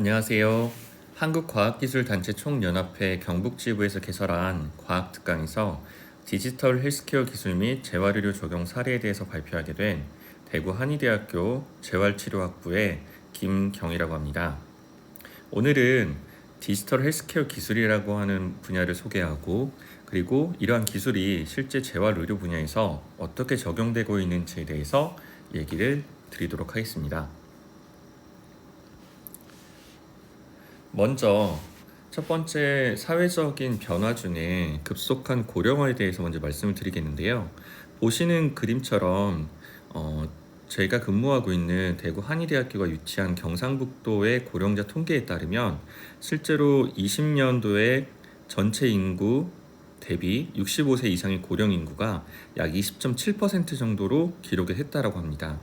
안녕하세요. 한국과학기술단체 총연합회 경북지부에서 개설한 과학특강에서 디지털 헬스케어 기술 및 재활의료 적용 사례에 대해서 발표하게 된 대구 한의대학교 재활치료학부의 김경이라고 합니다. 오늘은 디지털 헬스케어 기술이라고 하는 분야를 소개하고, 그리고 이러한 기술이 실제 재활의료 분야에서 어떻게 적용되고 있는지에 대해서 얘기를 드리도록 하겠습니다. 먼저 첫 번째 사회적인 변화 중에 급속한 고령화에 대해서 먼저 말씀을 드리겠는데요. 보시는 그림처럼 저희가 근무하고 있는 대구 한의대학교가 유치한 경상북도의 고령자 통계에 따르면 실제로 20년도에 전체 인구 대비 65세 이상의 고령 인구가 약 20.7% 정도로 기록을 했다라고 합니다.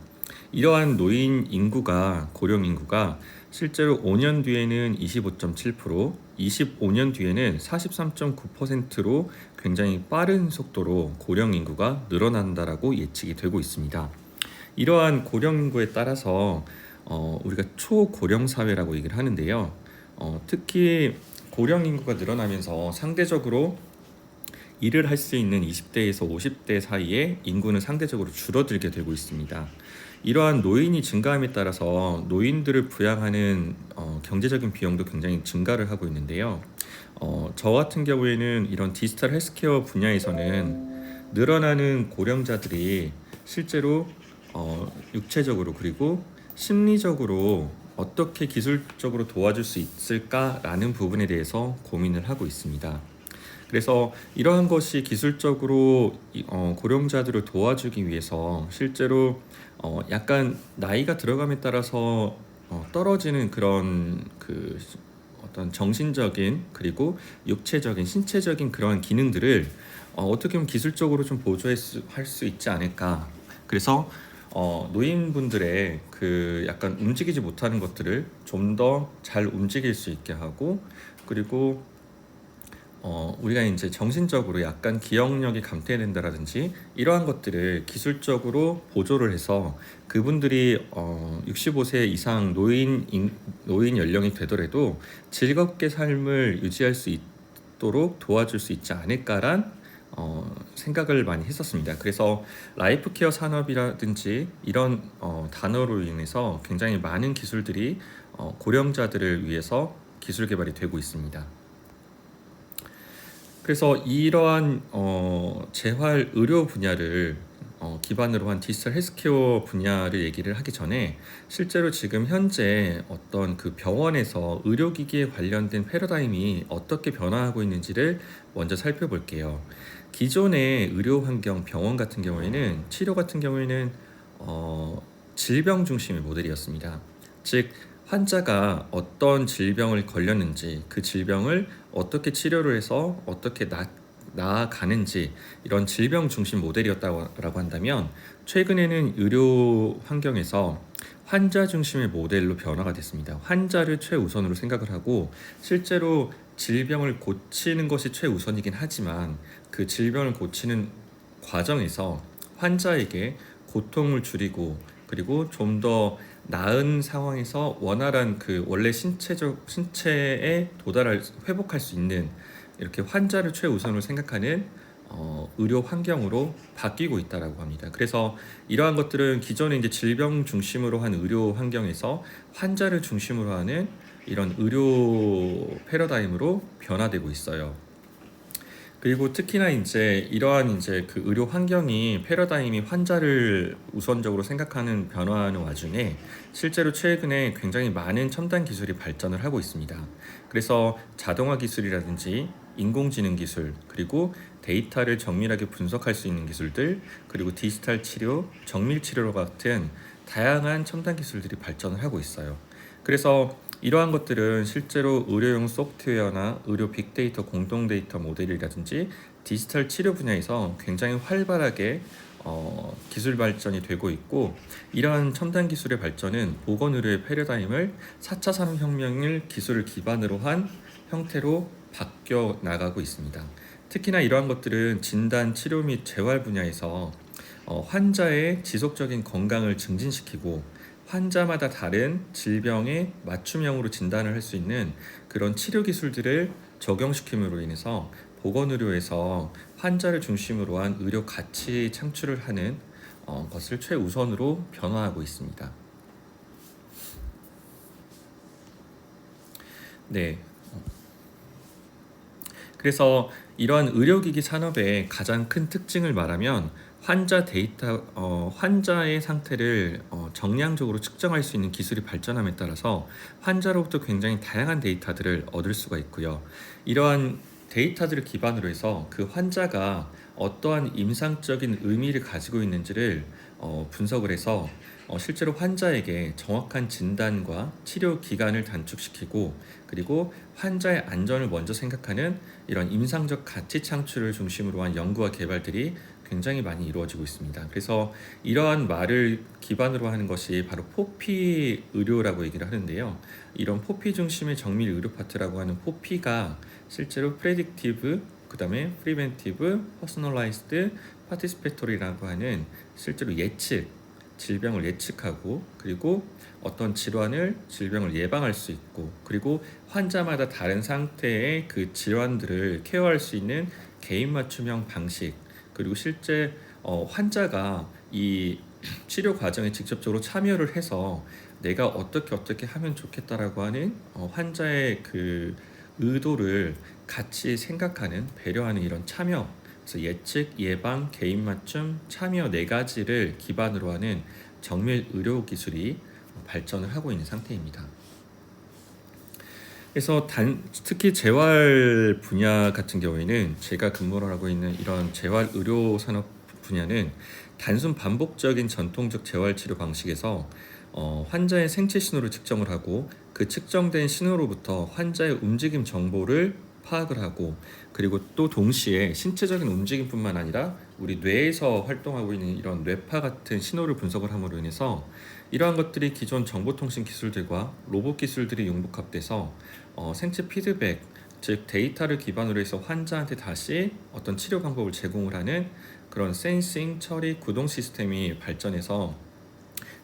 이러한 노인 인구가, 고령 인구가 실제로 5년 뒤에는 25.7%, 25년 뒤에는 43.9%로 굉장히 빠른 속도로 고령 인구가 늘어난다라고 예측이 되고 있습니다. 이러한 고령 인구에 따라서 우리가 초고령 사회라고 얘기를 하는데요. 특히 고령 인구가 늘어나면서 상대적으로 일을 할 수 있는 20대에서 50대 사이에 인구는 상대적으로 줄어들게 되고 있습니다. 이러한 노인이 증가함에 따라서 노인들을 부양하는 경제적인 비용도 굉장히 증가를 하고 있는데요. 저 같은 경우에는 이런 디지털 헬스케어 분야에서는 늘어나는 고령자들이 실제로 육체적으로 그리고 심리적으로 어떻게 기술적으로 도와줄 수 있을까라는 부분에 대해서 고민을 하고 있습니다. 그래서 이러한 것이 기술적으로 고령자들을 도와주기 위해서 실제로 약간 나이가 들어감에 따라서 떨어지는 그런 어떤 정신적인 그리고 육체적인 신체적인 그러한 기능들을 어떻게 보면 기술적으로 좀 보조할 수 있지 않을까. 그래서 노인분들의 약간 움직이지 못하는 것들을 좀 더 잘 움직일 수 있게 하고, 그리고 우리가 이제 정신적으로 약간 기억력이 감퇴된다라든지 이러한 것들을 기술적으로 보조를 해서 그분들이 65세 이상 노인 연령이 되더라도 즐겁게 삶을 유지할 수 있도록 도와줄 수 있지 않을까란 생각을 많이 했었습니다. 그래서 라이프 케어 산업이라든지 이런 단어로 인해서 굉장히 많은 기술들이 고령자들을 위해서 기술 개발이 되고 있습니다. 그래서 이러한 재활 의료 분야를 기반으로 한 디지털 헬스케어 분야를 얘기를 하기 전에 실제로 지금 현재 어떤 그 병원에서 의료기기에 관련된 패러다임이 어떻게 변화하고 있는지를 먼저 살펴볼게요. 기존의 의료 환경, 병원 같은 경우에는 치료 같은 경우에는 질병 중심의 모델이었습니다. 즉 환자가 어떤 질병을 걸렸는지 그 질병을 어떻게 치료를 해서 어떻게 나아가는지 이런 질병 중심 모델이었다고 한다면, 최근에는 의료 환경에서 환자 중심의 모델로 변화가 됐습니다. 환자를 최우선으로 생각을 하고 실제로 질병을 고치는 것이 최우선이긴 하지만 그 질병을 고치는 과정에서 환자에게 고통을 줄이고, 그리고 좀 더 나은 상황에서 원활한 원래 신체에 회복할 수 있는 이렇게 환자를 최우선으로 생각하는 의료 환경으로 바뀌고 있다라고 합니다. 그래서 이러한 것들은 기존에 이제 질병 중심으로 한 의료 환경에서 환자를 중심으로 하는 이런 의료 패러다임으로 변화되고 있어요. 그리고 특히나 이제 이러한 의료 환경이 패러다임이 환자를 우선적으로 생각하는 변화하는 와중에 실제로 최근에 굉장히 많은 첨단 기술이 발전을 하고 있습니다. 그래서 자동화 기술이라든지 인공지능 기술, 그리고 데이터를 정밀하게 분석할 수 있는 기술들, 그리고 디지털 치료, 정밀 치료 같은 다양한 첨단 기술들이 발전을 하고 있어요. 그래서 이러한 것들은 실제로 의료용 소프트웨어나 의료 빅데이터 공동 데이터 모델이라든지 디지털 치료 분야에서 굉장히 활발하게 기술 발전이 되고 있고, 이러한 첨단 기술의 발전은 보건의료의 패러다임을 4차 산업혁명을 기술을 기반으로 한 형태로 바뀌어 나가고 있습니다. 특히나 이러한 것들은 진단, 치료 및 재활 분야에서 환자의 지속적인 건강을 증진시키고 환자마다 다른 질병에 맞춤형으로 진단을 할 수 있는 그런 치료 기술들을 적용시킴으로 인해서 보건의료에서 환자를 중심으로 한 의료 가치 창출을 하는 것을 최우선으로 변화하고 있습니다. 네. 그래서 이러한 의료기기 산업의 가장 큰 특징을 말하면 환자의 상태를 정량적으로 측정할 수 있는 기술이 발전함에 따라서 환자로부터 굉장히 다양한 데이터들을 얻을 수가 있고요. 이러한 데이터들을 기반으로 해서 그 환자가 어떠한 임상적인 의미를 가지고 있는지를 분석을 해서 실제로 환자에게 정확한 진단과 치료 기간을 단축시키고, 그리고 환자의 안전을 먼저 생각하는 이런 임상적 가치 창출을 중심으로 한 연구와 개발들이 굉장히 많이 이루어지고 있습니다. 그래서 이러한 말을 기반으로 하는 것이 바로 포피 의료라고 얘기를 하는데요. 이런 포피 중심의 정밀 의료 파트라고 하는 포피가 실제로 프레딕티브, 그 다음에 프리벤티브, 퍼스널라이즈드, 파티시페토리라고 하는 실제로 질병을 예측하고, 그리고 어떤 질병을 예방할 수 있고, 그리고 환자마다 다른 상태의 그 질환들을 케어할 수 있는 개인 맞춤형 방식, 그리고 실제 환자가 이 치료 과정에 직접적으로 참여를 해서 내가 어떻게 하면 좋겠다라고 하는 환자의 그 의도를 같이 생각하는, 배려하는 이런 참여, 그래서 예측, 예방, 개인 맞춤, 참여 네 가지를 기반으로 하는 정밀 의료 기술이 발전을 하고 있는 상태입니다. 그래서 특히 재활 분야 같은 경우에는, 제가 근무를 하고 있는 이런 재활 의료 산업 분야는 단순 반복적인 전통적 재활 치료 방식에서 환자의 생체 신호를 측정을 하고, 그 측정된 신호로부터 환자의 움직임 정보를 파악을 하고, 그리고 또 동시에 신체적인 움직임뿐만 아니라 우리 뇌에서 활동하고 있는 이런 뇌파 같은 신호를 분석을 함으로 인해서 이러한 것들이 기존 정보통신 기술들과 로봇 기술들이 융복합돼서 생체 피드백, 즉 데이터를 기반으로 해서 환자한테 다시 어떤 치료 방법을 제공을 하는 그런 센싱, 처리, 구동 시스템이 발전해서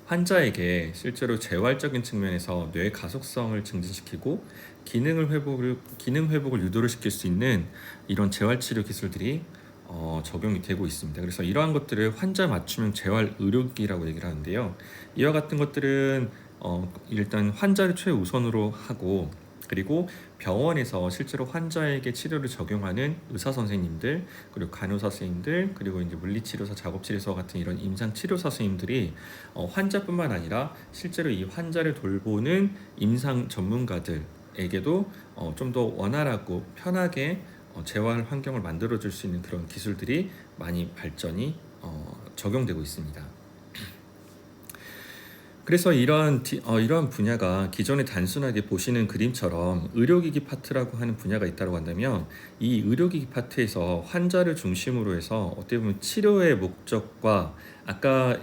환자에게 실제로 재활적인 측면에서 뇌 가속성을 증진시키고 기능 회복을 유도를 시킬 수 있는 이런 재활치료 기술들이 적용이 되고 있습니다. 그래서 이러한 것들을 환자 맞춤형 재활 의료기라고 얘기를 하는데요. 이와 같은 것들은 일단 환자를 최우선으로 하고, 그리고 병원에서 실제로 환자에게 치료를 적용하는 의사 선생님들, 그리고 간호사 선생님들, 그리고 이제 물리치료사, 작업치료사 같은 이런 임상 치료사 선생님들이 환자뿐만 아니라 실제로 이 환자를 돌보는 임상 전문가들에게도 좀 더 원활하고 편하게 재활 환경을 만들어줄 수 있는 그런 기술들이 많이 발전이 적용되고 있습니다. 그래서 이러한 분야가 기존에 단순하게 보시는 그림처럼 의료기기 파트라고 하는 분야가 있다고 한다면, 이 의료기기 파트에서 환자를 중심으로 해서 어떻게 보면 치료의 목적과 아까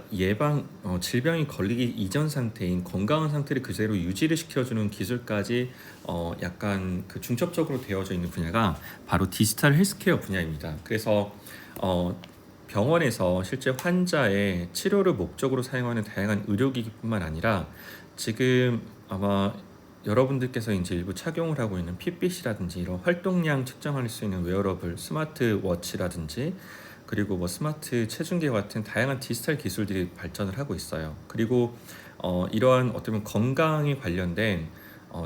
질병이 걸리기 이전 상태인 건강한 상태를 그대로 유지를 시켜주는 기술까지 약간 그 중첩적으로 되어져 있는 분야가 바로 디지털 헬스케어 분야입니다. 그래서 병원에서 실제 환자의 치료를 목적으로 사용하는 다양한 의료기기뿐만 아니라, 지금 아마 여러분들께서 이제 일부 착용을 하고 있는 핏빛이라든지 이런 활동량 측정할 수 있는 웨어러블, 스마트워치라든지, 그리고 뭐 스마트 체중계 같은 다양한 디지털 기술들이 발전을 하고 있어요. 그리고 이러한 어떤 건강에 관련된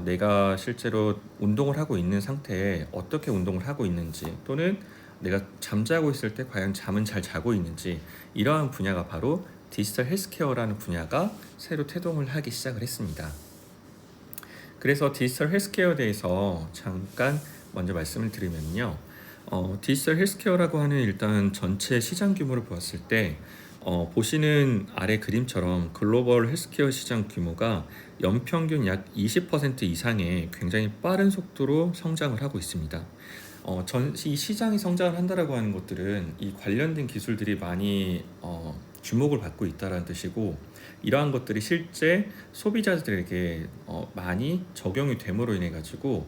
내가 실제로 운동을 하고 있는 상태에 어떻게 운동을 하고 있는지, 또는 내가 잠자고 있을 때 과연 잠은 잘 자고 있는지, 이러한 분야가 바로 디지털 헬스케어라는 분야가 새로 태동을 하기 시작을 했습니다. 그래서 디지털 헬스케어에 대해서 잠깐 먼저 말씀을 드리면요. 디지털 헬스케어라고 하는 일단 전체 시장 규모를 보았을 때 보시는 아래 그림처럼 글로벌 헬스케어 시장 규모가 연평균 약 20% 이상의 굉장히 빠른 속도로 성장을 하고 있습니다. 이 시장이 성장을 한다라고 하는 것들은 이 관련된 기술들이 많이 주목을 받고 있다는 뜻이고, 이러한 것들이 실제 소비자들에게 많이 적용이 됨으로 인해 가지고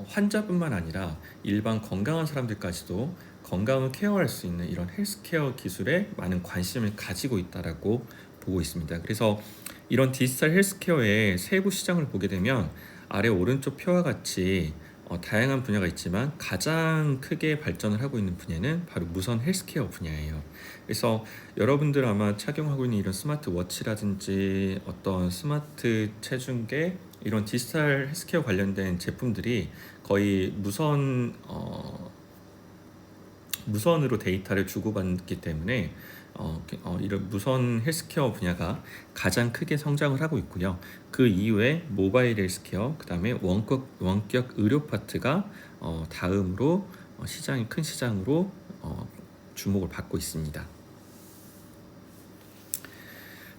환자뿐만 아니라 일반 건강한 사람들까지도 건강을 케어할 수 있는 이런 헬스케어 기술에 많은 관심을 가지고 있다라고 보고 있습니다. 그래서 이런 디지털 헬스케어의 세부 시장을 보게 되면 아래 오른쪽 표와 같이 다양한 분야가 있지만 가장 크게 발전을 하고 있는 분야는 바로 무선 헬스케어 분야예요. 그래서 여러분들 아마 착용하고 있는 이런 스마트워치라든지 어떤 스마트 체중계 이런 디지털 헬스케어 관련된 제품들이 거의 무선으로 데이터를 주고받기 때문에 이런 무선 헬스케어 분야가 가장 크게 성장을 하고 있고요. 그 이후에 모바일 헬스케어, 그 다음에 원격 의료 파트가 다음으로 시장이 큰 시장으로 주목을 받고 있습니다.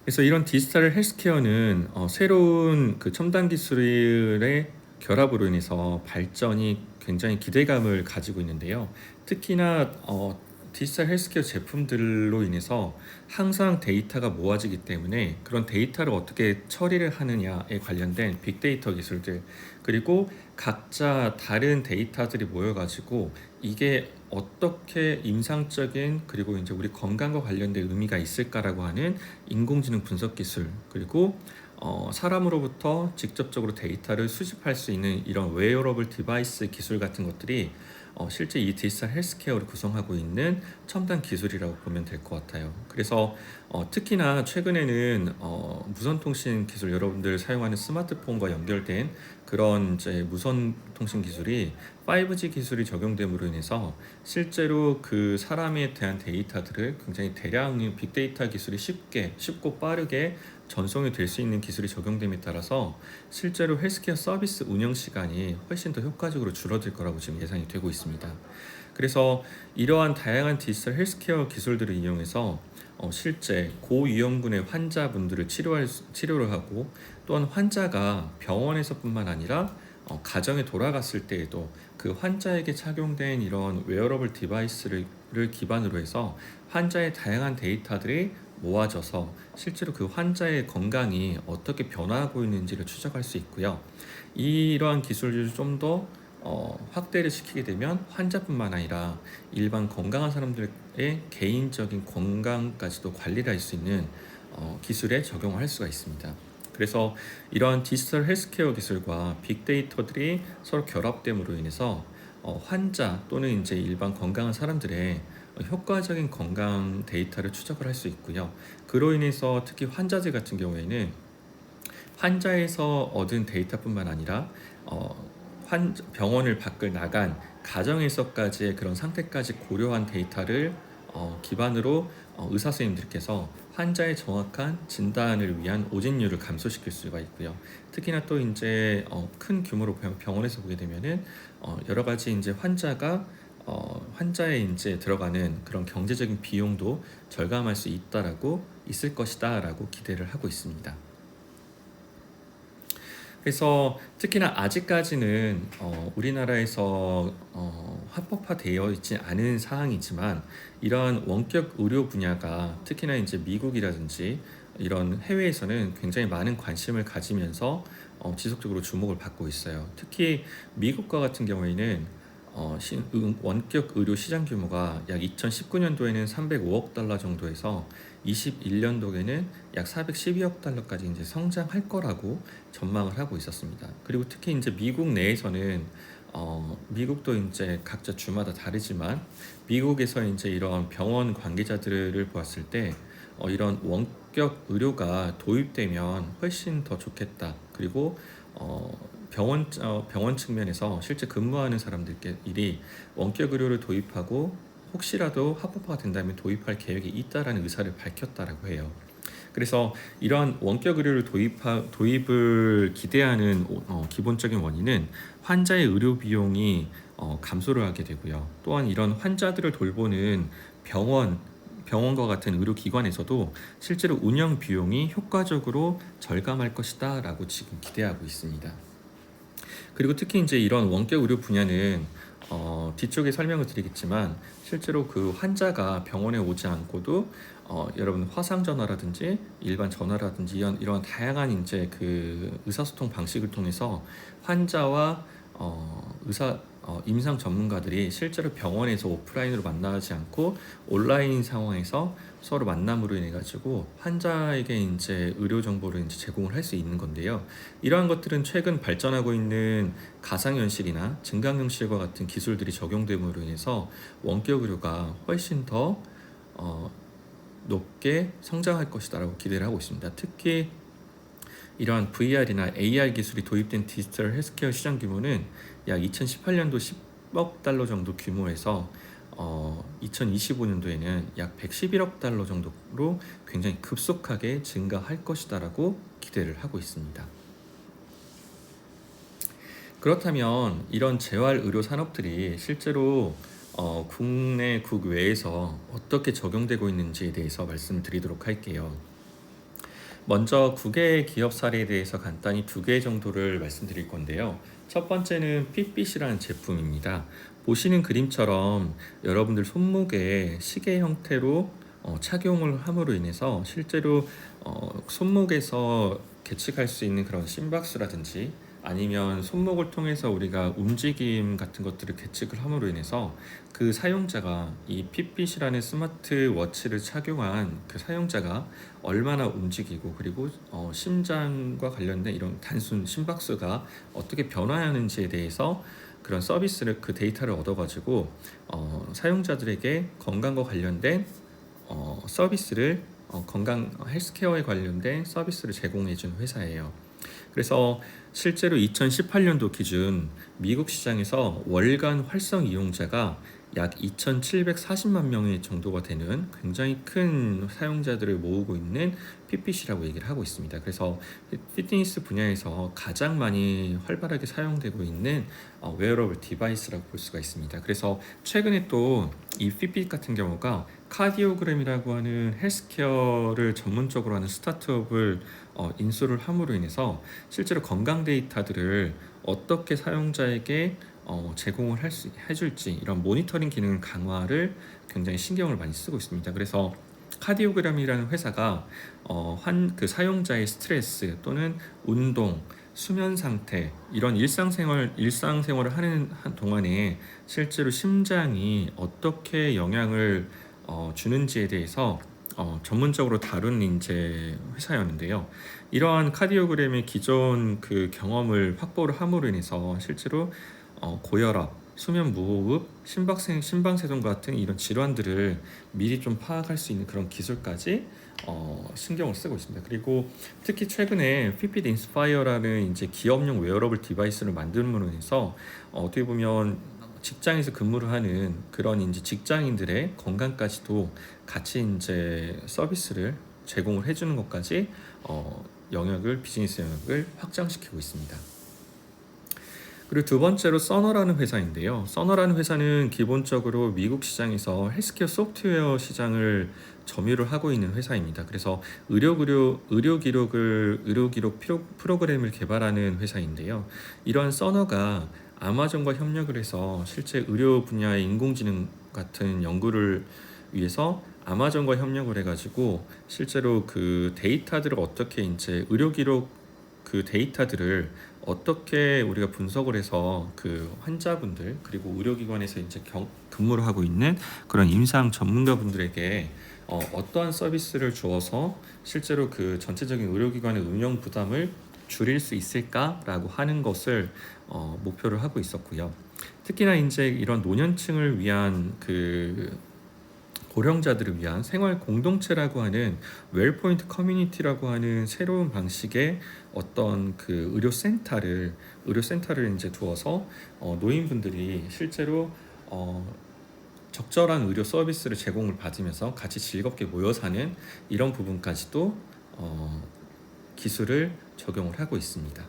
그래서 이런 디지털 헬스케어는 새로운 그 첨단 기술의 결합으로 인해서 발전이 굉장히 기대감을 가지고 있는데요. 특히나 디지털 헬스케어 제품들로 인해서 항상 데이터가 모아지기 때문에 그런 데이터를 어떻게 처리를 하느냐에 관련된 빅데이터 기술들, 그리고 각자 다른 데이터들이 모여가지고 이게 어떻게 임상적인 그리고 이제 우리 건강과 관련된 의미가 있을까라고 하는 인공지능 분석 기술, 그리고 사람으로부터 직접적으로 데이터를 수집할 수 있는 이런 웨어러블 디바이스 기술 같은 것들이 실제 이 디지털 헬스케어를 구성하고 있는 첨단 기술이라고 보면 될 것 같아요. 그래서 특히나 최근에는 무선통신 기술, 여러분들 사용하는 스마트폰과 연결된 그런 이제 무선통신 기술이 5G 기술이 적용됨으로 인해서 실제로 그 사람에 대한 데이터들을 굉장히 대량의 빅데이터 기술이 쉽고 빠르게 전송이 될 수 있는 기술이 적용됨에 따라서 실제로 헬스케어 서비스 운영 시간이 훨씬 더 효과적으로 줄어들 거라고 지금 예상이 되고 있습니다. 그래서 이러한 다양한 디지털 헬스케어 기술들을 이용해서 실제 고위험군의 환자분들을 치료를 하고, 또한 환자가 병원에서뿐만 아니라 가정에 돌아갔을 때에도 그 환자에게 착용된 이런 웨어러블 디바이스를 기반으로 해서 환자의 다양한 데이터들이 모아져서 실제로 그 환자의 건강이 어떻게 변화하고 있는지를 추적할 수 있고요. 이러한 기술을 좀 더 확대를 시키게 되면 환자뿐만 아니라 일반 건강한 사람들의 개인적인 건강까지도 관리를 할 수 있는 기술에 적용을 할 수가 있습니다. 그래서 이러한 디지털 헬스케어 기술과 빅데이터들이 서로 결합됨으로 인해서 환자 또는 이제 일반 건강한 사람들의 효과적인 건강 데이터를 추적을 할 수 있고요. 그로 인해서 특히 환자들 같은 경우에는 환자에서 얻은 데이터뿐만 아니라 병원을 밖을 나간 가정에서까지의 그런 상태까지 고려한 데이터를 기반으로 의사 선생님들께서 환자의 정확한 진단을 위한 오진율을 감소시킬 수가 있고요. 특히나 또 이제 큰 규모로 병원에서 보게 되면은 여러 가지 이제 환자의 이제 들어가는 그런 경제적인 비용도 절감할 수 있을 것이다라고 기대를 하고 있습니다. 그래서 특히나 아직까지는 우리나라에서 합법화되어 있지 않은 사항이지만 이러한 원격 의료 분야가 특히나 이제 미국이라든지 이런 해외에서는 굉장히 많은 관심을 가지면서 지속적으로 주목을 받고 있어요. 특히 미국과 같은 경우에는 원격 의료 시장 규모가 약 2019년도에는 305억 달러 정도에서 21년도에는 약 412억 달러까지 이제 성장할 거라고 전망을 하고 있었습니다. 그리고 특히 이제 미국 내에서는 미국도 이제 각자 주마다 다르지만 미국에서 이제 이런 병원 관계자들을 보았을 때 이런 원격 의료가 도입되면 훨씬 더 좋겠다. 그리고 병원 측면에서 실제 근무하는 사람들끼리 원격 의료를 도입하고 혹시라도 합법화가 된다면 도입할 계획이 있다라는 의사를 밝혔다라고 해요. 그래서 이러한 원격 의료를 도입을 기대하는 기본적인 원인은 환자의 의료 비용이 감소를 하게 되고요. 또한 이런 환자들을 돌보는 병원과 같은 의료기관에서도 실제로 운영 비용이 효과적으로 절감할 것이다라고 지금 기대하고 있습니다. 그리고 특히 이제 이런 원격 의료 분야는 뒤쪽에 설명을 드리겠지만 실제로 그 환자가 병원에 오지 않고도 여러분 화상 전화라든지 일반 전화라든지 이런 다양한 이제 그 의사소통 방식을 통해서 환자와 임상 전문가들이 실제로 병원에서 오프라인으로 만나지 않고 온라인 상황에서 서로 만남으로 인해 가지고 환자에게 이제 의료 정보를 이제 제공을 할 수 있는 건데요. 이러한 것들은 최근 발전하고 있는 가상현실이나 증강현실과 같은 기술들이 적용됨으로 인해서 원격 의료가 훨씬 더 어, 높게 성장할 것이다라고 기대를 하고 있습니다. 특히 이러한 VR이나 AR 기술이 도입된 디지털 헬스케어 시장 규모는 약 2018년도 10억 달러 정도 규모에서 2025년도에는 약 111억 달러 정도로 굉장히 급속하게 증가할 것이다라고 기대를 하고 있습니다. 그렇다면 이런 재활 의료 산업들이 실제로 국내 국외에서 어떻게 적용되고 있는지에 대해서 말씀드리도록 할게요. 먼저 국외 기업 사례에 대해서 간단히 두 개 정도를 말씀드릴 건데요. 첫 번째는 핏빗이라는 제품입니다. 보시는 그림처럼 여러분들 손목에 시계 형태로 착용을 함으로 인해서 실제로 손목에서 계측할 수 있는 그런 심박수라든지 아니면 손목을 통해서 우리가 움직임 같은 것들을 계측을 함으로 인해서 그 사용자가 이 핏빗이라는 스마트워치를 착용한 그 사용자가 얼마나 움직이고 그리고 심장과 관련된 이런 단순 심박수가 어떻게 변화하는지에 대해서 그런 서비스를 그 데이터를 얻어가지고 사용자들에게 건강과 관련된 서비스를 건강 헬스케어에 관련된 서비스를 제공해주는 회사예요. 그래서 실제로 2018년도 기준 미국 시장에서 월간 활성 이용자가 약 2,740만 명의 정도가 되는 굉장히 큰 사용자들을 모으고 있는 핏빗이라고 얘기를 하고 있습니다. 그래서 피트니스 분야에서 가장 많이 활발하게 사용되고 있는 웨어러블 디바이스라고 볼 수가 있습니다. 그래서 최근에 또 이 핏빗 같은 경우가 카디오그램이라고 하는 헬스케어를 전문적으로 하는 스타트업을 인수를 함으로 인해서 실제로 건강 데이터들을 어떻게 사용자에게 제공을 해줄지 이런 모니터링 기능 강화를 굉장히 신경을 많이 쓰고 있습니다. 그래서 카디오그램이라는 회사가 그 사용자의 스트레스 또는 운동, 수면 상태 이런 일상생활을 하는 동안에 실제로 심장이 어떻게 영향을 주는지에 대해서 전문적으로 다룬 이제 회사였는데요. 이러한 카디오그램의 기존 그 경험을 확보를 함으로 인해서 실제로 고혈압, 수면 무호흡, 심방세동 같은 이런 질환들을 미리 좀 파악할 수 있는 그런 기술까지 신경을 쓰고 있습니다. 그리고 특히 최근에 핏빗 인스파이어라는 이제 기업용 웨어러블 디바이스를 만듦으로 해서 어떻게 보면 직장에서 근무를 하는 그런 이제 직장인들의 건강까지도 같이 이제 서비스를 제공을 해주는 것까지 비즈니스 영역을 확장시키고 있습니다. 그리고 두 번째로 써너라는 회사인데요. 써너라는 회사는 기본적으로 미국 시장에서 헬스케어 소프트웨어 시장을 점유를 하고 있는 회사입니다. 그래서 의료 기록 프로그램을 개발하는 회사인데요. 이러한 써너가 아마존과 협력을 해서 실제 의료 분야의 인공지능 같은 연구를 위해서 아마존과 협력을 해가지고 실제로 그 데이터들을 어떻게 이제 의료 기록 그 데이터들을 어떻게 우리가 분석을 해서 그 환자분들 그리고 의료기관에서 이제 근무를 하고 있는 그런 임상 전문가분들에게 어떠한 서비스를 주어서 실제로 그 전체적인 의료기관의 운영 부담을 줄일 수 있을까라고 하는 것을 목표를 하고 있었고요. 특히나 이제 이런 노년층을 위한 그 고령자들을 위한 생활 공동체라고 하는 웰포인트 커뮤니티라고 하는 새로운 방식의 어떤 그 의료센터를 이제 두어서 노인분들이 실제로 적절한 의료 서비스를 제공을 받으면서 같이 즐겁게 모여 사는 이런 부분까지도 기술을 적용을 하고 있습니다.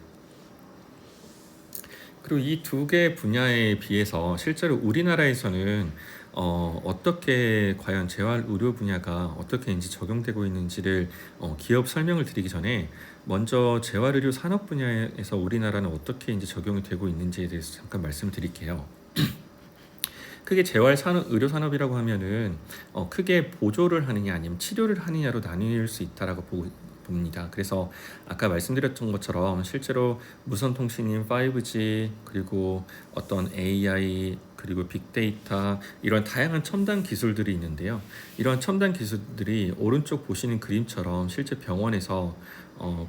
그리고 이 두 개 분야에 비해서 실제로 우리나라에서는 어떻게 과연 재활 의료 분야가 어떻게 이제 적용되고 있는지를 기업 설명을 드리기 전에 먼저 재활 의료 산업 분야에서 우리나라는 어떻게 이제 적용이 되고 있는지에 대해서 잠깐 말씀드릴게요. 크게 재활 산업, 의료 산업이라고 하면은 크게 보조를 하느냐 아니면 치료를 하느냐로 나뉠 수 있다라고 봅니다. 그래서 아까 말씀드렸던 것처럼 실제로 무선 통신인 5G 그리고 어떤 AI 그리고 빅데이터 이런 다양한 첨단 기술들이 있는데요. 이런 첨단 기술들이 오른쪽 보시는 그림처럼 실제 병원에서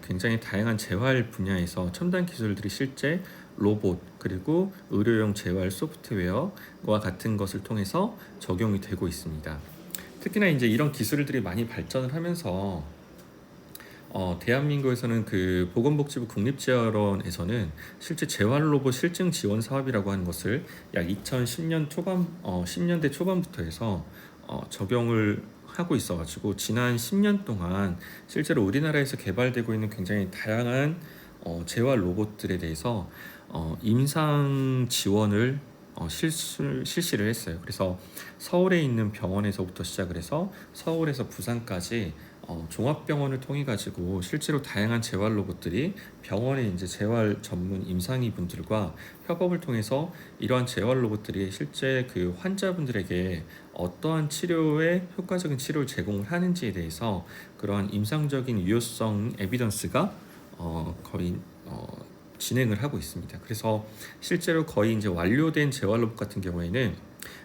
굉장히 다양한 재활 분야에서 첨단 기술들이 실제 로봇 그리고 의료용 재활 소프트웨어와 같은 것을 통해서 적용이 되고 있습니다. 특히나 이제 이런 기술들이 많이 발전을 하면서 대한민국에서는 그 보건복지부 국립재활원에서는 실제 재활로봇 실증 지원 사업이라고 하는 것을 약 2010년 초반, 10년대 초반부터 해서 적용을 하고 있어가지고 지난 10년 동안 실제로 우리나라에서 개발되고 있는 굉장히 다양한 재활 로봇들에 대해서 임상 지원을 실시를 했어요. 그래서 서울에 있는 병원에서부터 시작을 해서 서울에서 부산까지 종합병원을 통해 가지고 실제로 다양한 재활 로봇들이 병원의 이제 재활 전문 임상의 분들과 협업을 통해서 이러한 재활 로봇들이 실제 그 환자분들에게 어떠한 치료에 효과적인 치료를 제공을 하는지에 대해서 그러한 임상적인 유효성 에비던스가 거의 진행을 하고 있습니다. 그래서 실제로 거의 이제 완료된 재활 로봇 같은 경우에는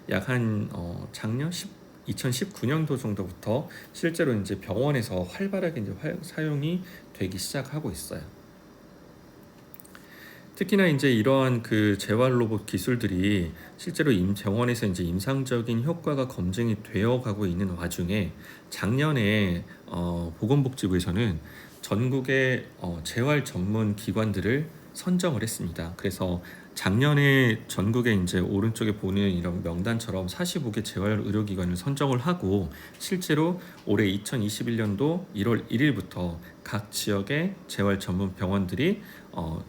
약 한 작년 2019년도 정도부터 실제로 이제 병원에서 활발하게 이제 사용이 되기 시작하고 있어요. 특히나 이제 이러한 그 재활 로봇 기술들이 실제로 병원에서 이제 임상적인 효과가 검증이 되어 가고 있는 와중에 작년에 보건복지부에서는 전국의 재활 전문 기관들을 선정을 했습니다. 그래서 작년에 전국에 이제 오른쪽에 보는 이런 명단처럼 45개 재활 의료기관을 선정을 하고 실제로 올해 2021년도 1월 1일부터 각 지역의 재활 전문 병원들이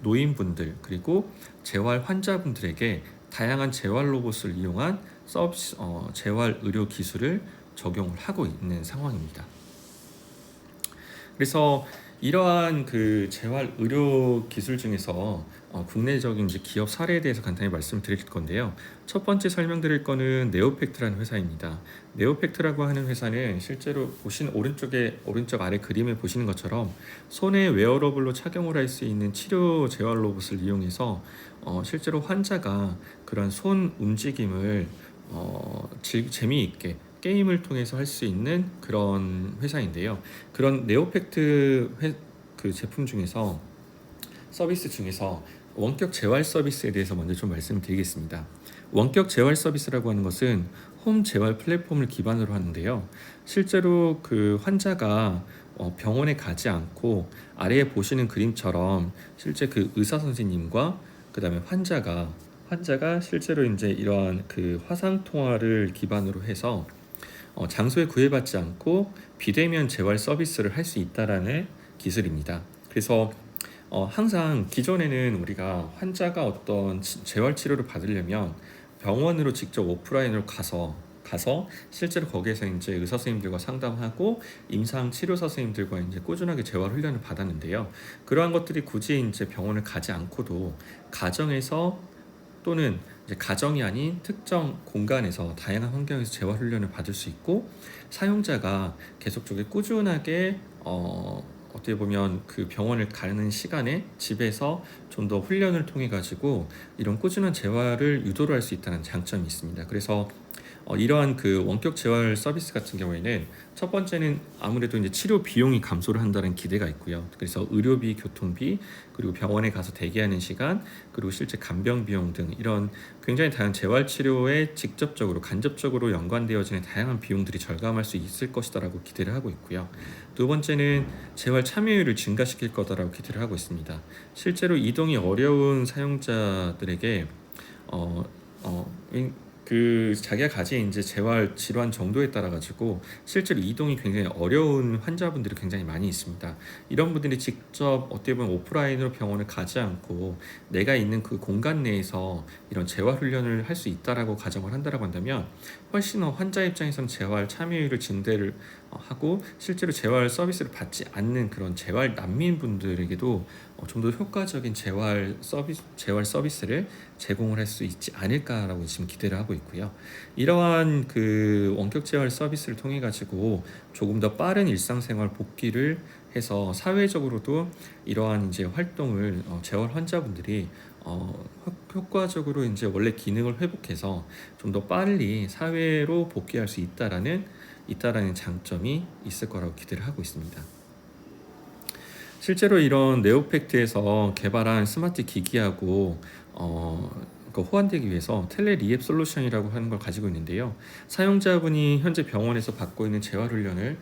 노인분들 그리고 재활 환자분들에게 다양한 재활 로봇을 이용한 서비스 재활 의료 기술을 적용을 하고 있는 상황입니다. 그래서 이러한 그 재활 의료 기술 중에서 국내적인 이제 기업 사례에 대해서 간단히 말씀드릴 건데요. 첫 번째 설명드릴 거는 네오팩트라는 회사입니다. 네오팩트라고 하는 회사는 실제로 오른쪽 아래 그림에 보시는 것처럼 손에 웨어러블로 착용을 할 수 있는 치료 재활 로봇을 이용해서 실제로 환자가 그런 손 움직임을 재미있게 게임을 통해서 할 수 있는 그런 회사인데요. 그런 네오팩트 그 제품 중에서 서비스 중에서 원격 재활 서비스에 대해서 먼저 좀 말씀드리겠습니다. 원격 재활 서비스라고 하는 것은 홈 재활 플랫폼을 기반으로 하는데요. 실제로 그 환자가 병원에 가지 않고 아래에 보시는 그림처럼 실제 그 의사 선생님과 그다음에 환자가 실제로 이제 이러한 그 화상 통화를 기반으로 해서 장소에 구애받지 않고 비대면 재활 서비스를 할 수 있다라는 기술입니다. 그래서 항상 기존에는 우리가 환자가 어떤 재활 치료를 받으려면 병원으로 직접 오프라인으로 가서 실제로 거기에서 이제 의사 선생님들과 상담하고 임상 치료사 선생님들과 이제 꾸준하게 재활 훈련을 받았는데요. 그러한 것들이 굳이 이제 병원을 가지 않고도 가정에서 또는 이제 가정이 아닌 특정 공간에서 다양한 환경에서 재활 훈련을 받을 수 있고 사용자가 계속적으로 꾸준하게 어떻게 보면 그 병원을 가는 시간에 집에서 좀 더 훈련을 통해 가지고 이런 꾸준한 재활을 유도를 할 수 있다는 장점이 있습니다. 그래서 이러한 그 원격 재활 서비스 같은 경우에는 첫 번째는 아무래도 이제 치료 비용이 감소를 한다는 기대가 있고요. 그래서 의료비, 교통비, 그리고 병원에 가서 대기하는 시간, 그리고 실제 간병 비용 등 이런 굉장히 다양한 재활 치료에 직접적으로, 간접적으로 연관되어지는 다양한 비용들이 절감할 수 있을 것이다라고 기대를 하고 있고요. 두 번째는 재활 참여율을 증가시킬 거다라고 기대를 하고 있습니다. 실제로 이동이 어려운 사용자들에게 그 자기가 가진 이제 재활 질환 정도에 따라 가지고 실제로 이동이 굉장히 어려운 환자분들이 굉장히 많이 있습니다. 이런 분들이 직접 어떻게 보면 오프라인으로 병원을 가지 않고 내가 있는 그 공간 내에서 이런 재활 훈련을 할 수 있다라고 가정을 한다라고 한다면 훨씬 더 환자 입장에서는 재활 참여율을 하고 실제로 재활 서비스를 받지 않는 그런 재활 난민분들에게도 좀 더 효과적인 재활 서비스를 제공을 할 수 있지 않을까라고 지금 기대를 하고 있고요. 이러한 그 원격 재활 서비스를 통해 가지고 조금 더 빠른 일상생활 복귀를 해서 사회적으로도 이러한 이제 활동을 재활 환자분들이 효과적으로 이제 원래 기능을 회복해서 좀 더 빨리 사회로 복귀할 수 있다라는 장점이 있을 거라고 기대를 하고 있습니다. 실제로 이런 네오팩트에서 개발한 스마트 기기하고 호환되기 위해서 텔레 리앱 솔루션이라고 하는 걸 가지고 있는데요. 사용자분이 현재 병원에서 받고 있는 재활 훈련을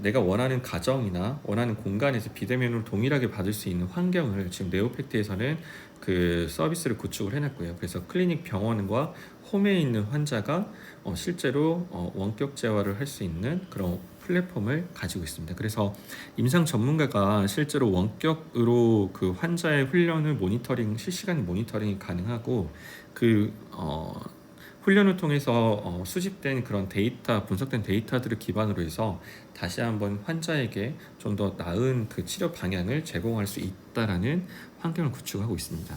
내가 원하는 가정이나 원하는 공간에서 비대면으로 동일하게 받을 수 있는 환경을 지금 네오팩트에서는 그 서비스를 구축을 해놨고요. 그래서 클리닉 병원과 홈에 있는 환자가 실제로 원격 재활을 할 수 있는 그런 플랫폼을 가지고 있습니다. 그래서 임상 전문가가 실제로 원격으로 그 환자의 훈련을 실시간 모니터링이 가능하고 그 훈련을 통해서 수집된 그런 분석된 데이터들을 기반으로 해서 다시 한번 환자에게 좀 더 나은 그 치료 방향을 제공할 수 있다라는 환경을 구축하고 있습니다.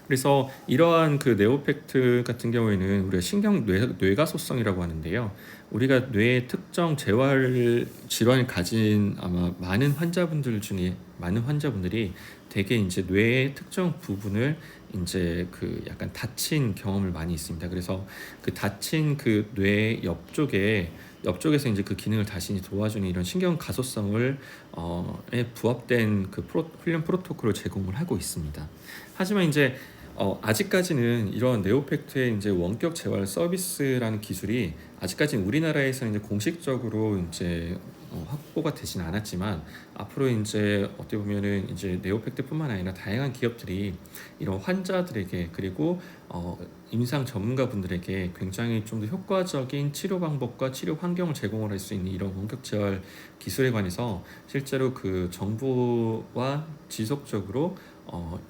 그래서 이러한 그 네오팩트 같은 경우에는 우리가 뇌가소성이라고 하는데요. 우리가 뇌의 특정 재활 질환을 가진 아마 많은 환자분들이 대개 이제 뇌의 특정 부분을 이제 그 약간 다친 경험을 많이 있습니다. 그래서 그 다친 그 뇌 옆쪽에서 이제 그 기능을 다시 도와주는 이런 신경 가소성을 부합된 그 훈련 프로토콜을 제공을 하고 있습니다. 하지만 이제 아직까지는 이런 네오팩트의 이제 원격 재활 서비스라는 기술이 아직까지는 우리나라에서 이제 공식적으로 이제 확보가 되진 않았지만 앞으로 이제 어떻게 보면은 이제 네오팩트뿐만 아니라 다양한 기업들이 이런 환자들에게 그리고 임상 전문가분들에게 굉장히 좀 더 효과적인 치료 방법과 치료 환경을 제공을 할 수 있는 이런 원격 재활 기술에 관해서 실제로 그 정부와 지속적으로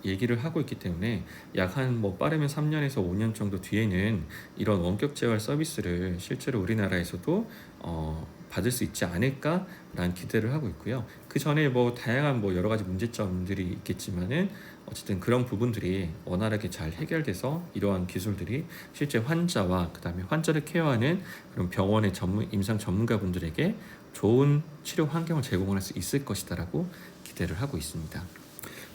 얘기를 하고 있기 때문에 약 한 빠르면 3년에서 5년 정도 뒤에는 이런 원격 재활 서비스를 실제로 우리나라에서도 받을 수 있지 않을까라는 기대를 하고 있고요. 그 전에 다양한 여러 가지 문제점들이 있겠지만은 어쨌든 그런 부분들이 원활하게 잘 해결돼서 이러한 기술들이 실제 환자와 그다음에 환자를 케어하는 그런 병원의 임상 전문가분들에게 좋은 치료 환경을 제공할 수 있을 것이다라고 기대를 하고 있습니다.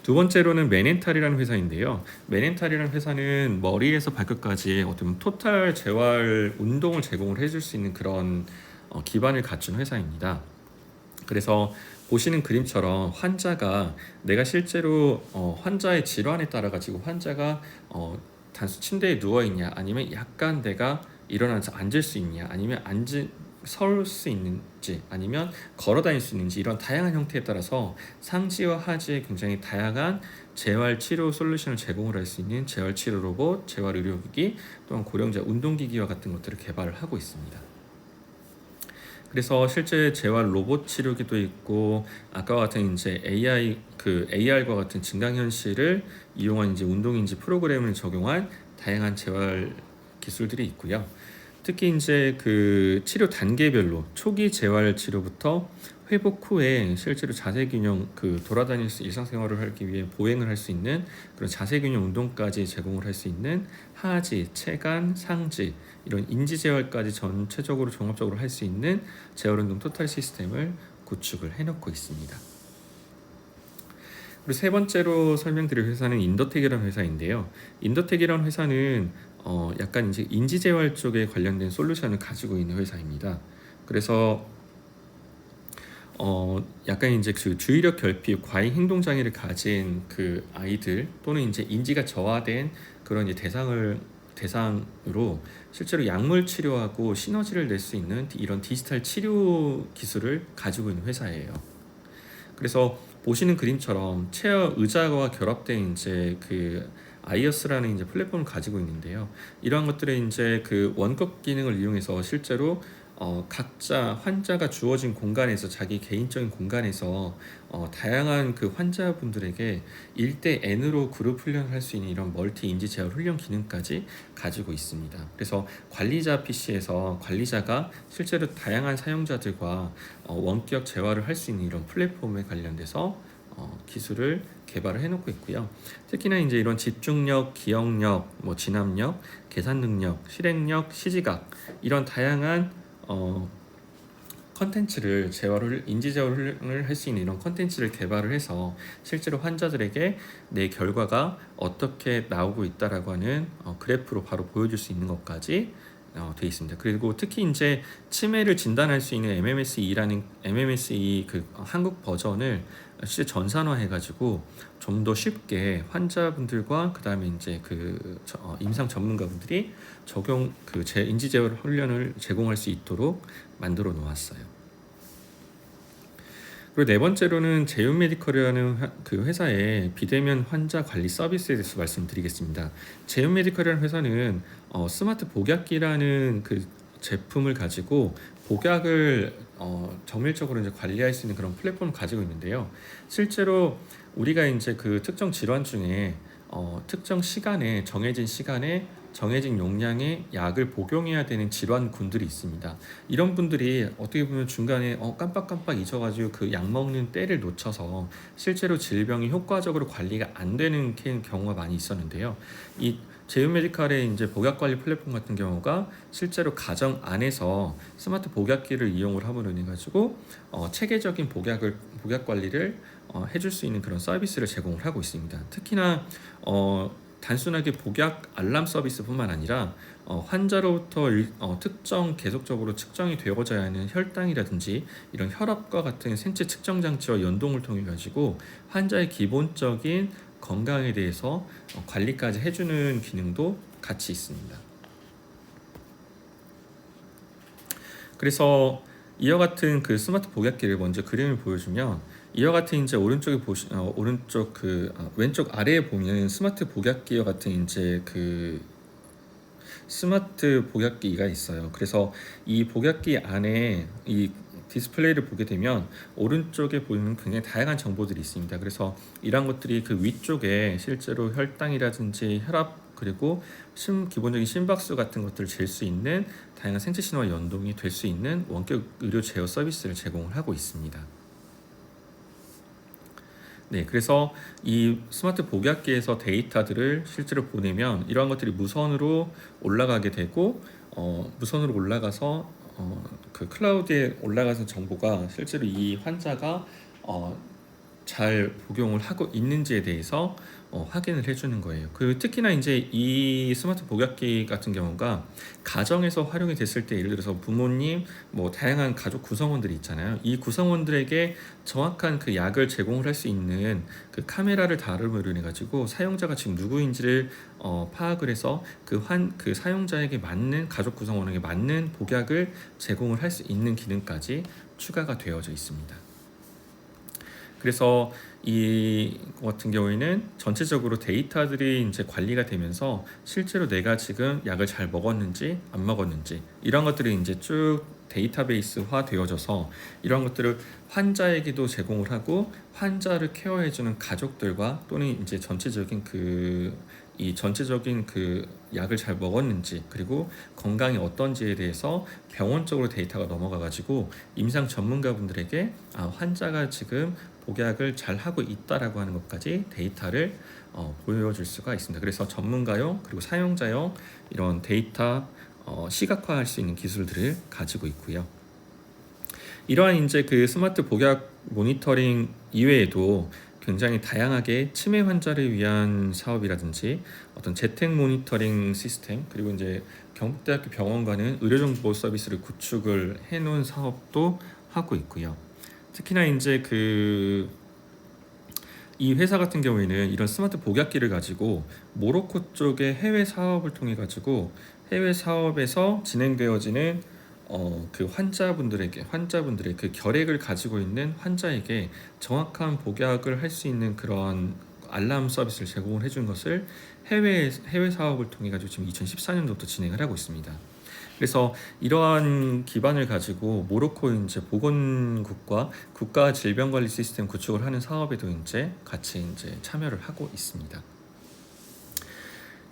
두 번째로는 맨헨탈이라는 회사인데요. 맨헨탈이라는 회사는 머리에서 발끝까지 어떤 토탈 재활 운동을 제공을 해줄 수 있는 그런 기반을 갖춘 회사입니다. 그래서 보시는 그림처럼 환자가 내가 실제로 환자의 질환에 따라 가지고 환자가 단순 침대에 누워 있냐 아니면 약간 내가 일어나서 앉을 수 있냐 아니면 설 수 있는지 아니면 걸어 다닐 수 있는지 이런 다양한 형태에 따라서 상지와 하지의 굉장히 다양한 재활 치료 솔루션을 제공을 할 수 있는 재활 치료 로봇, 재활 의료기기 또한 고령자 운동기기와 같은 것들을 개발을 하고 있습니다. 그래서 실제 재활 로봇 치료기도 있고 아까와 같은 이제 AR과 같은 증강현실을 이용한 이제 운동인지 프로그램을 적용한 다양한 재활 기술들이 있고요. 특히 이제 그 치료 단계별로 초기 재활 치료부터 회복 후에 실제로 자세균형 돌아다니면서 일상생활을 하기 위해 보행을 할 수 있는 그런 자세균형 운동까지 제공을 할 수 있는 하지, 체간, 상지 이런 인지 재활까지 전체적으로 종합적으로 할 수 있는 재활운동 토탈 시스템을 구축을 해놓고 있습니다. 그리고 세 번째로 설명드릴 회사는 인더텍이라는 회사인데요. 인더텍이라는 회사는 약간 이제 인지재활 쪽에 관련된 솔루션을 가지고 있는 회사입니다. 그래서 약간 이제 그 주의력 결핍, 과잉 행동 장애를 가진 그 아이들 또는 이제 인지가 저하된 그런 이제 대상으로 실제로 약물 치료하고 시너지를 낼 수 있는 이런 디지털 치료 기술을 가지고 있는 회사예요. 그래서 보시는 그림처럼 체어 의자와 결합된 이제 그 아이어스라는 이제 플랫폼을 가지고 있는데요. 이러한 것들의 이제 그 원격 기능을 이용해서 실제로 각자 환자가 주어진 공간에서 자기 개인적인 공간에서 다양한 그 환자분들에게 1대 N으로 그룹 훈련을 할 수 있는 이런 멀티 인지 제어 훈련 기능까지 가지고 있습니다. 그래서 관리자 PC에서 관리자가 실제로 다양한 사용자들과 원격 대화를 할 수 있는 이런 플랫폼에 관련돼서 기술을 개발을 해놓고 있고요. 특히나 이제 이런 집중력, 기억력, 뭐 진압력, 계산 능력, 실행력, 시지각 이런 다양한 컨텐츠를 인지 제어를 할 수 있는 이런 컨텐츠를 개발을 해서 실제로 환자들에게 내 결과가 어떻게 나오고 있다라고 하는 그래프로 바로 보여줄 수 있는 것까지 되어 있습니다. 그리고 특히 이제 치매를 진단할 수 있는 MMSE 그 한국 버전을 실제 전산화해가지고 좀 더 쉽게 환자분들과 그 다음에 이제 임상 전문가분들이 인지 제어 훈련을 제공할 수 있도록 만들어 놓았어요. 그리고 네 번째로는 제휴 메디컬이라는 그 회사의 비대면 환자 관리 서비스에 대해서 말씀드리겠습니다. 제휴 메디컬이라는 회사는 스마트 복약기라는 그 제품을 가지고 복약을 정밀적으로 이제 관리할 수 있는 그런 플랫폼을 가지고 있는데요. 실제로 우리가 이제 그 특정 질환 중에 특정 시간에 정해진 용량의 약을 복용해야 되는 질환군들이 있습니다. 이런 분들이 어떻게 보면 중간에 깜빡깜빡 잊어가지고 그 약 먹는 때를 놓쳐서 실제로 질병이 효과적으로 관리가 안 되는 경우가 많이 있었는데요. 이 제휴 메디칼의 이제 복약 관리 플랫폼 같은 경우가 실제로 가정 안에서 스마트 복약기를 이용을 함으로 인해 가지고 체계적인 복약 관리를 해줄 수 있는 그런 서비스를 제공을 하고 있습니다. 특히나 단순하게 복약 알람 서비스뿐만 아니라 환자로부터 계속적으로 측정이 되어져야 하는 혈당이라든지 이런 혈압과 같은 생체 측정 장치와 연동을 통해 가지고 환자의 기본적인 건강에 대해서 관리까지 해주는 기능도 같이 있습니다. 그래서 이와 같은 그 스마트 복약기를 먼저 그림을 보여주면 이와 같은 이제 왼쪽 아래에 보면 스마트 복약기와 같은 이제 그 스마트 복약기가 있어요. 그래서 이 복약기 안에 이 디스플레이를 보게 되면 오른쪽에 보이는 굉장히 다양한 정보들이 있습니다. 그래서 이런 것들이 그 위쪽에 실제로 혈당이라든지 혈압 그리고 기본적인 심박수 같은 것들을 잴 수 있는 다양한 생체 신호와 연동이 될 수 있는 원격 의료 제어 서비스를 제공을 하고 있습니다. 네, 그래서 이 스마트 복약기에서 데이터들을 실제로 보내면 이러한 것들이 무선으로 올라가게 되고 무선으로 올라가서 그 클라우드에 올라가서 정보가 실제로 이 환자가 잘 복용을 하고 있는지에 대해서 확인을 해주는 거예요. 특히나 이제 이 스마트 복약기 같은 경우가 가정에서 활용이 됐을 때 예를 들어서 부모님, 뭐 다양한 가족 구성원들이 있잖아요. 이 구성원들에게 정확한 그 약을 제공을 할 수 있는 그 카메라를 다룸으로 인해 가지고 사용자가 지금 누구인지를 파악을 해서 그 사용자에게 맞는 가족 구성원에게 맞는 복약을 제공을 할 수 있는 기능까지 추가가 되어져 있습니다. 그래서 이 같은 경우에는 전체적으로 데이터들이 이제 관리가 되면서 실제로 내가 지금 약을 잘 먹었는지 안 먹었는지 이런 것들이 이제 쭉 데이터베이스화 되어져서 이런 것들을 환자에게도 제공을 하고 환자를 케어해주는 가족들과 또는 이제 전체적인 그 약을 잘 먹었는지 그리고 건강이 어떤지에 대해서 병원 쪽으로 데이터가 넘어가 가지고 임상 전문가분들에게 환자가 지금 복약을 잘 하고 있다라고 하는 것까지 데이터를 보여줄 수가 있습니다. 그래서 전문가용 그리고 사용자용 이런 데이터 시각화할 수 있는 기술들을 가지고 있고요. 이러한 이제 그 스마트 복약 모니터링 이외에도 굉장히 다양하게 치매 환자를 위한 사업이라든지 어떤 재택 모니터링 시스템 그리고 이제 경북대학교 병원과는 의료정보 서비스를 구축을 해놓은 사업도 하고 있고요. 특히나 이제 이 회사 같은 경우에는 이런 스마트 복약기를 가지고 모로코 쪽의 해외 사업을 통해 가지고 해외 사업에서 진행되어지는 그 환자분들의 그 결핵을 가지고 있는 환자에게 정확한 복약을 할 수 있는 그런 알람 서비스를 제공을 해준 것을 해외 사업을 통해 가지고 지금 2014년도부터 진행을 하고 있습니다. 그래서 이러한 기반을 가지고 모로코 이제 보건국과 국가 질병관리 시스템 구축을 하는 사업에도 이제 같이 이제 참여를 하고 있습니다.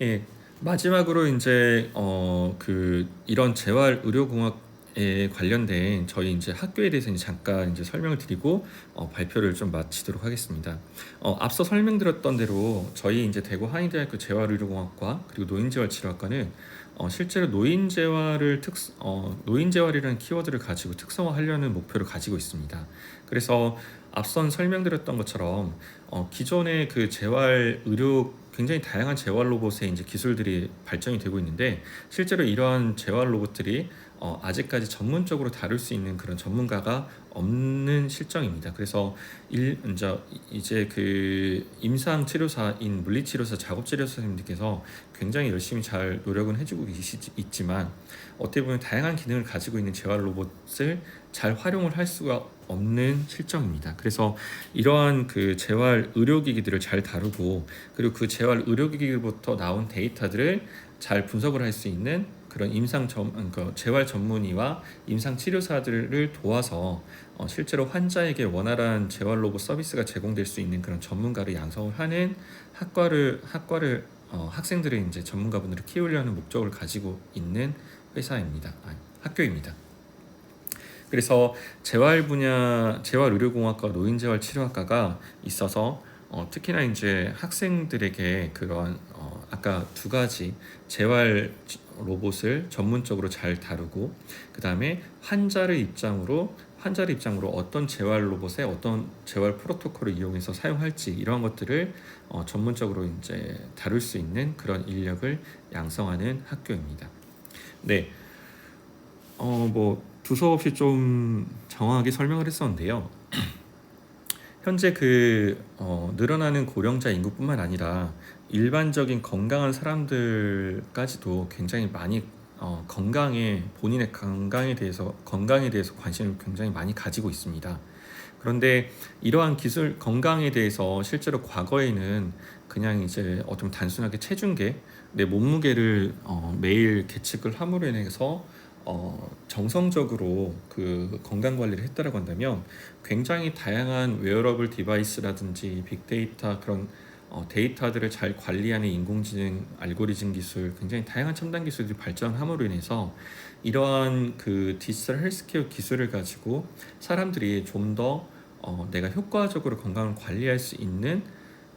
예, 마지막으로 이제 이런 재활의료공학에 관련된 저희 이제 학교에 대해서 이제 잠깐 이제 설명을 드리고 발표를 좀 마치도록 하겠습니다. 앞서 설명드렸던 대로 저희 이제 대구 한의대학교 재활의료공학과 그리고 노인재활치료학과는 실제로 노인재활이라는 키워드를 가지고 특성화하려는 목표를 가지고 있습니다. 그래서 앞선 설명드렸던 것처럼 기존의 그 재활 의료 굉장히 다양한 재활 로봇의 이제 기술들이 발전이 되고 있는데 실제로 이러한 재활 로봇들이 아직까지 전문적으로 다룰 수 있는 그런 전문가가 없는 실정입니다. 그래서 이제 그 임상 치료사인 물리치료사, 작업치료사 선생님들께서 굉장히 열심히 잘 노력은 해주고 있지만 어떻게 보면 다양한 기능을 가지고 있는 재활 로봇을 잘 활용을 할 수가 없는 실정입니다. 그래서 이러한 그 재활 의료기기들을 잘 다루고 그리고 그 재활 의료기기로부터 나온 데이터들을 잘 분석을 할 수 있는 그런 재활 전문의와 임상 치료사들을 도와서 실제로 환자에게 원활한 재활 로봇 서비스가 제공될 수 있는 그런 전문가를 양성을 하는 학생들의 이제 전문가분들을 키우려는 목적을 가지고 있는 학교입니다. 그래서 재활의료공학과 노인재활치료학과가 있어서 특히나 이제 학생들에게 그런 아까 두 가지 재활 로봇을 전문적으로 잘 다루고 그 다음에 환자를 입장으로 어떤 재활 로봇에 어떤 재활 프로토콜을 이용해서 사용할지 이러한 것들을 전문적으로 이제 다룰 수 있는 그런 인력을 양성하는 학교입니다. 네, 뭐 두서없이 좀 정확하게 설명을 했었는데요. 현재 늘어나는 고령자 인구뿐만 아니라 일반적인 건강한 사람들까지도 굉장히 많이 본인의 건강에 대해서 관심을 굉장히 많이 가지고 있습니다. 그런데 이러한 건강에 대해서 실제로 과거에는 그냥 이제 어떤 단순하게 체중계, 내 몸무게를 매일 계측을 함으로 인해서 정성적으로 그 건강 관리를 했다라고 한다면 굉장히 다양한 웨어러블 디바이스라든지 빅데이터 그런 데이터들을 잘 관리하는 인공지능 알고리즘 기술, 굉장히 다양한 첨단 기술들이 발전함으로 인해서 이러한 그 디지털 헬스케어 기술을 가지고 사람들이 좀 더 내가 효과적으로 건강을 관리할 수 있는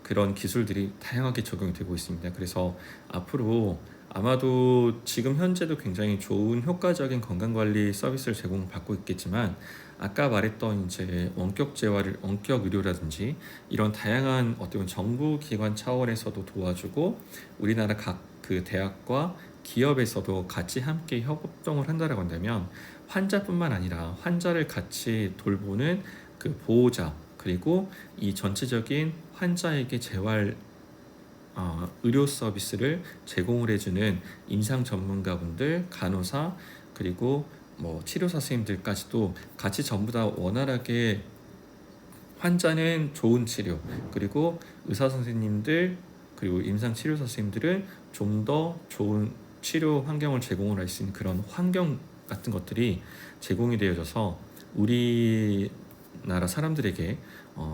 그런 기술들이 다양하게 적용이 되고 있습니다. 그래서 앞으로 아마도 지금 현재도 굉장히 좋은 효과적인 건강관리 서비스를 제공받고 있겠지만 아까 말했던 이제 원격 의료라든지 이런 다양한 어떤 정부 기관 차원에서도 도와주고 우리나라 각 그 대학과 기업에서도 같이 함께 협동을 한다라고 한다면 환자뿐만 아니라 환자를 같이 돌보는 그 보호자 그리고 이 전체적인 환자에게 재활 의료 서비스를 제공을 해주는 임상 전문가분들, 간호사 그리고 뭐 치료사 선생님들까지도 같이 전부 다 원활하게 환자는 좋은 치료 그리고 의사 선생님들 그리고 임상 치료사 선생님들은 좀 더 좋은 치료 환경을 제공을 할 수 있는 그런 환경 같은 것들이 제공이 되어져서 우리나라 사람들에게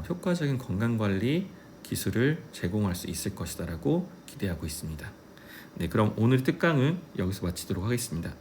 효과적인 건강관리 기술을 제공할 수 있을 것이다라고 기대하고 있습니다. 네, 그럼 오늘 특강은 여기서 마치도록 하겠습니다.